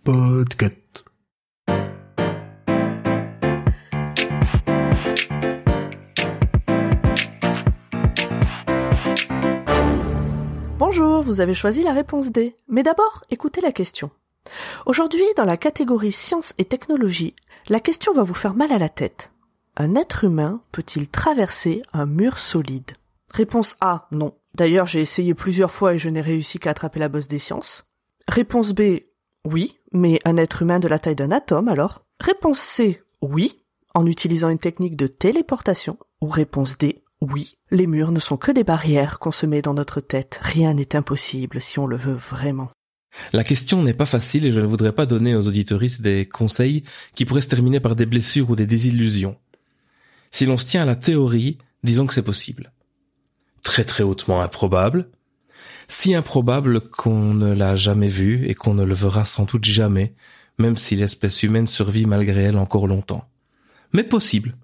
Podcast. Bonjour, vous avez choisi la réponse D. Mais d'abord, écoutez la question. Aujourd'hui, dans la catégorie sciences et technologies, la question va vous faire mal à la tête. Un être humain peut-il traverser un mur solide ? Réponse A, non. D'ailleurs, j'ai essayé plusieurs fois et je n'ai réussi qu'à attraper la bosse des sciences. Réponse B, oui, mais un être humain de la taille d'un atome alors ? Réponse C, oui, en utilisant une technique de téléportation. Ou réponse D, oui, les murs ne sont que des barrières qu'on se met dans notre tête. Rien n'est impossible si on le veut vraiment. La question n'est pas facile et je ne voudrais pas donner aux auditeuristes des conseils qui pourraient se terminer par des blessures ou des désillusions. Si l'on se tient à la théorie, disons que c'est possible. Très très hautement improbable. Si improbable qu'on ne l'a jamais vu et qu'on ne le verra sans doute jamais, même si l'espèce humaine survit malgré elle encore longtemps. Mais possible.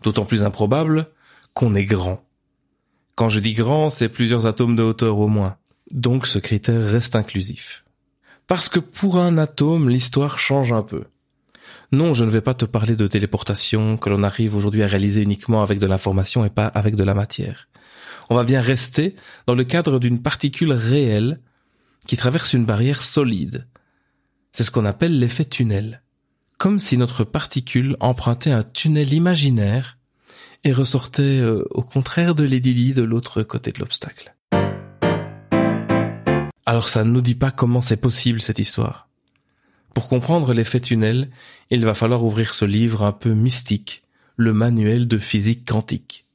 D'autant plus improbable qu'on est grand. Quand je dis grand, c'est plusieurs atomes de hauteur au moins. Donc ce critère reste inclusif. Parce que pour un atome, l'histoire change un peu. Non, je ne vais pas te parler de téléportation que l'on arrive aujourd'hui à réaliser uniquement avec de l'information et pas avec de la matière. On va bien rester dans le cadre d'une particule réelle qui traverse une barrière solide. C'est ce qu'on appelle l'effet tunnel. Comme si notre particule empruntait un tunnel imaginaire et ressortait au contraire de Lady Di de l'autre côté de l'obstacle. Alors ça ne nous dit pas comment c'est possible cette histoire. Pour comprendre l'effet tunnel, il va falloir ouvrir ce livre un peu mystique, le manuel de physique quantique.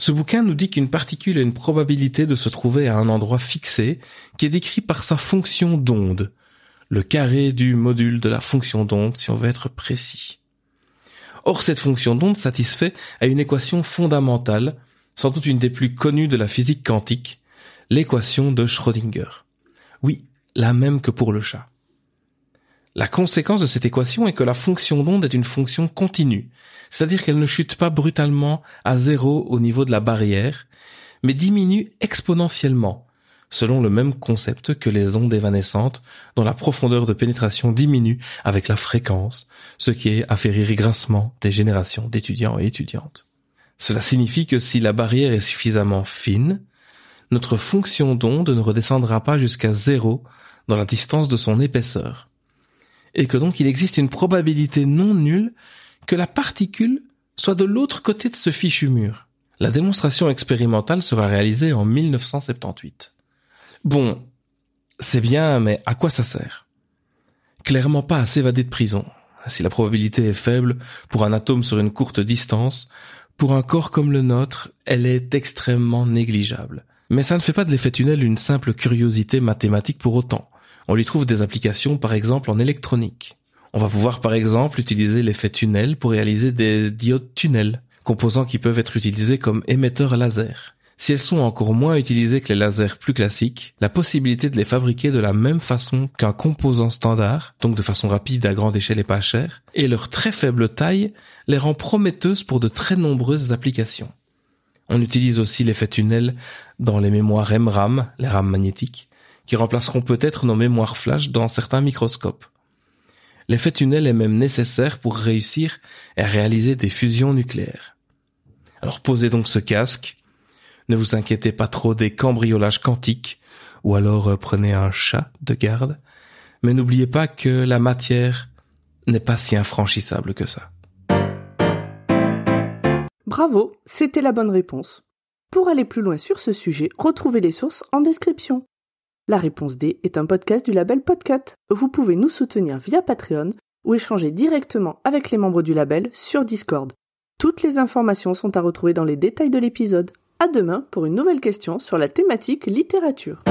Ce bouquin nous dit qu'une particule a une probabilité de se trouver à un endroit fixé qui est décrit par sa fonction d'onde, le carré du module de la fonction d'onde si on veut être précis. Or cette fonction d'onde satisfait à une équation fondamentale, sans doute une des plus connues de la physique quantique, l'équation de Schrödinger. Oui, la même que pour le chat. La conséquence de cette équation est que la fonction d'onde est une fonction continue, c'est-à-dire qu'elle ne chute pas brutalement à zéro au niveau de la barrière, mais diminue exponentiellement, selon le même concept que les ondes évanescentes dont la profondeur de pénétration diminue avec la fréquence, ce qui a fait rire grincement des générations d'étudiants et étudiantes. Cela signifie que si la barrière est suffisamment fine, notre fonction d'onde ne redescendra pas jusqu'à zéro dans la distance de son épaisseur. Et que donc il existe une probabilité non nulle que la particule soit de l'autre côté de ce fichu mur. La démonstration expérimentale sera réalisée en 1978. Bon, c'est bien, mais à quoi ça sert ? Clairement pas à s'évader de prison. Si la probabilité est faible pour un atome sur une courte distance, pour un corps comme le nôtre, elle est extrêmement négligeable. Mais ça ne fait pas de l'effet tunnel une simple curiosité mathématique pour autant. On lui trouve des applications par exemple en électronique. On va pouvoir par exemple utiliser l'effet tunnel pour réaliser des diodes tunnel, composants qui peuvent être utilisés comme émetteurs laser. Si elles sont encore moins utilisées que les lasers plus classiques, la possibilité de les fabriquer de la même façon qu'un composant standard, donc de façon rapide à grande échelle et pas chère, et leur très faible taille les rend prometteuses pour de très nombreuses applications. On utilise aussi l'effet tunnel dans les mémoires MRAM, les RAM magnétiques, qui remplaceront peut-être nos mémoires flash dans certains microscopes. L'effet tunnel est même nécessaire pour réussir à réaliser des fusions nucléaires. Alors posez donc ce casque, ne vous inquiétez pas trop des cambriolages quantiques, ou alors prenez un chat de garde, mais n'oubliez pas que la matière n'est pas si infranchissable que ça. Bravo, c'était la bonne réponse. Pour aller plus loin sur ce sujet, retrouvez les sources en description. La réponse D est un podcast du label Podcut. Vous pouvez nous soutenir via Patreon ou échanger directement avec les membres du label sur Discord. Toutes les informations sont à retrouver dans les détails de l'épisode. À demain pour une nouvelle question sur la thématique littérature.